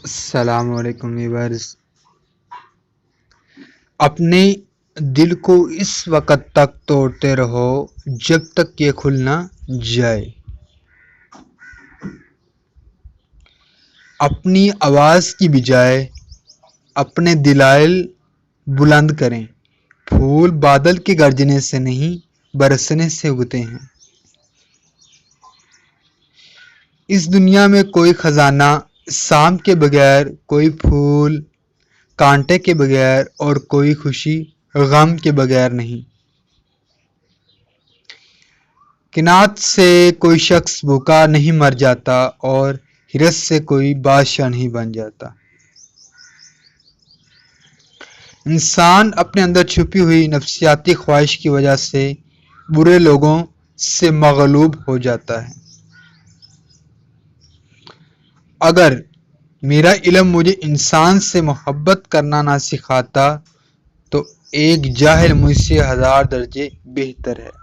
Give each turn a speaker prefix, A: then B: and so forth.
A: السلام علیکم ویورز۔ اپنے دل کو اس وقت تک توڑتے رہو جب تک یہ کھل نہ جائے۔ اپنی آواز کی بجائے اپنے دلائل بلند کریں۔ پھول بادل کے گرجنے سے نہیں برسنے سے اگتے ہیں۔ اس دنیا میں کوئی خزانہ سام کے بغیر، کوئی پھول کانٹے کے بغیر اور کوئی خوشی غم کے بغیر نہیں۔ قناعت سے کوئی شخص بھوکا نہیں مر جاتا اور حرص سے کوئی بادشاہ نہیں بن جاتا۔ انسان اپنے اندر چھپی ہوئی نفسیاتی خواہش کی وجہ سے برے لوگوں سے مغلوب ہو جاتا ہے۔ اگر میرا علم مجھے انسان سے محبت کرنا نہ سکھاتا تو ایک جاہل مجھ سے 1000 درجے بہتر ہے۔